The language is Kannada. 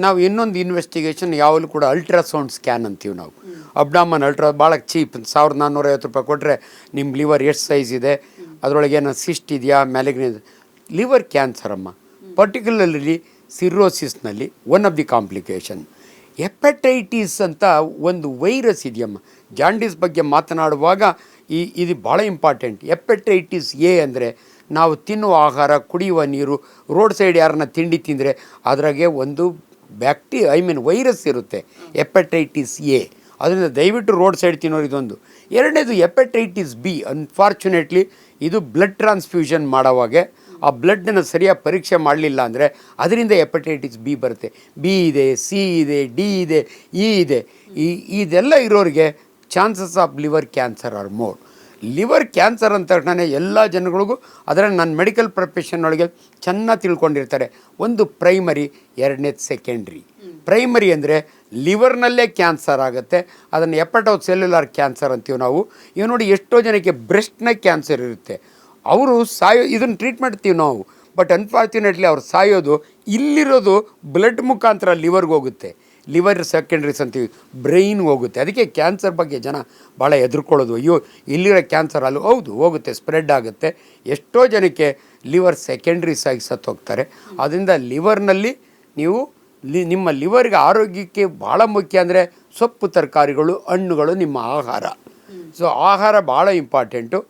ನಾವು ಇನ್ನೊಂದು ಇನ್ವೆಸ್ಟಿಗೇಷನ್ ಯಾವಾಗಲೂ ಕೂಡ ಅಲ್ಟ್ರಾಸೌಂಡ್ ಸ್ಕ್ಯಾನ್ ಅಂತೀವಿ ನಾವು. ಅಬ್ಡಾಮನ್ ಅಲ್ಟ್ರಾ ಭಾಳ ಚೀಪ್, 1450 ಕೊಟ್ಟರೆ ನಿಮ್ಮ ಲಿವರ್ ಎಷ್ಟು ಸೈಜ್ ಇದೆ, ಅದರೊಳಗೆ ಏನೋ ಸಿಸ್ಟ್ ಇದೆಯಾ, ಮ್ಯಾಲಿಗ್ನಿ. ಲಿವರ್ ಕ್ಯಾನ್ಸರ್ ಅಮ್ಮ, ಪರ್ಟಿಕ್ಯುಲರ್ಲಿ ಸಿರೋಸಿಸ್ನಲ್ಲಿ one of the complication. Hepatitis ಅಂತ ಒಂದು ವೈರಸ್ ಇದೆಯಮ್ಮ. ಜಾಂಡೀಸ್ ಬಗ್ಗೆ ಮಾತನಾಡುವಾಗ ಇದು ಭಾಳ ಇಂಪಾರ್ಟೆಂಟ್. ಹೆಪಟೈಟಿಸ್ ಎ ಅಂದರೆ ನಾವು ತಿನ್ನುವ ಆಹಾರ, ಕುಡಿಯುವ ನೀರು, ರೋಡ್ ಸೈಡ್ ಯಾರನ್ನ ತಿಂಡಿ ತಿಂದರೆ ಅದ್ರಾಗೆ ಒಂದು ವೈರಸ್ ಇರುತ್ತೆ, ಹೆಪಟೈಟಿಸ್ ಎ. ಅದರಿಂದ ದಯವಿಟ್ಟು ರೋಡ್ ಸೈಡ್ ತಿನ್ನೋರು ಇದೊಂದು. ಎರಡನೇದು ಹೆಪಟೈಟಿಸ್ ಬಿ. ಅನ್ಫಾರ್ಚುನೇಟ್ಲಿ ಇದು ಬ್ಲಡ್ ಟ್ರಾನ್ಸ್ಫ್ಯೂಷನ್ ಮಾಡೋವಾಗೆ ಆ ಬ್ಲಡ್ಡನ್ನು ಸರಿಯಾಗಿ ಪರೀಕ್ಷೆ ಮಾಡಲಿಲ್ಲ ಅಂದರೆ ಅದರಿಂದ ಹೆಪಟೈಟಿಸ್ ಬಿ ಬರುತ್ತೆ. ಬಿ ಇದೆ, ಸಿ ಇದೆ, ಡಿ ಇದೆ, ಇ ಇದೆ. ಇದೆಲ್ಲ ಇರೋರಿಗೆ chances of liver cancer are more. Liver cancer ಅಂತ ತಕ್ಷಣ ಎಲ್ಲ ಜನಗಳಿಗೂ ಅದರಲ್ಲಿ ನನ್ನ ಮೆಡಿಕಲ್ ಪ್ರೊಫೆಷನ್ ಒಳಗೆ ಚೆನ್ನಾಗಿ ತಿಳ್ಕೊಂಡಿರ್ತಾರೆ. ಒಂದು ಪ್ರೈಮರಿ, ಎರಡನೇದು ಸೆಕೆಂಡ್ರಿ. ಪ್ರೈಮರಿ ಅಂದರೆ ಲಿವರ್ನಲ್ಲೇ ಕ್ಯಾನ್ಸರ್ ಆಗುತ್ತೆ, ಅದನ್ನು ಹೆಪಟೋಸೆಲ್ಯುಲಾರ್ ಕ್ಯಾನ್ಸರ್ ಅಂತೀವಿ ನಾವು. ಇವು ನೋಡಿ, ಎಷ್ಟೋ ಜನಕ್ಕೆ ಬ್ರೆಸ್ಟ್ನ ಕ್ಯಾನ್ಸರ್ ಇರುತ್ತೆ, ಅವರು ಇದನ್ನು ಟ್ರೀಟ್ ಮಾಡ್ತೀವಿ ನಾವು. ಬಟ್ ಅನ್ಫಾರ್ಚುನೇಟ್ಲಿ ಅವ್ರು ಸಾಯೋದು ಇಲ್ಲಿರೋದು ಬ್ಲಡ್ ಮುಖಾಂತರ ಲಿವರ್ಗೆ ಹೋಗುತ್ತೆ. ಲಿವರ್ ಸೆಕೆಂಡ್ರೀಸ್ ಅಂತೀವಿ, ಬ್ರೈನ್ಗೆ ಹೋಗುತ್ತೆ. ಅದಕ್ಕೆ ಕ್ಯಾನ್ಸರ್ ಬಗ್ಗೆ ಜನ ಭಾಳ ಹೆದರ್ಕೊಳ್ಳೋದು. ಅಯ್ಯೋ ಇಲ್ಲಿರೋ ಕ್ಯಾನ್ಸರ್ ಅಲ್ಲಿ ಹೌದು ಹೋಗುತ್ತೆ, ಸ್ಪ್ರೆಡ್ ಆಗುತ್ತೆ. ಎಷ್ಟೋ ಜನಕ್ಕೆ ಲಿವರ್ ಸೆಕೆಂಡ್ರೀಸ್ ಆಗಿ ಸತ್ತು ಹೋಗ್ತಾರೆ. ಅದರಿಂದ ಲಿವರ್ನಲ್ಲಿ ನೀವು ನಿಮ್ಮ ಲಿವರ್ಗೆ ಆರೋಗ್ಯಕ್ಕೆ ಭಾಳ ಮುಖ್ಯ ಅಂದರೆ ಸೊಪ್ಪು, ತರಕಾರಿಗಳು, ಹಣ್ಣುಗಳು, ನಿಮ್ಮ ಆಹಾರ. ಸೊ ಆಹಾರ ಭಾಳ ಇಂಪಾರ್ಟೆಂಟು.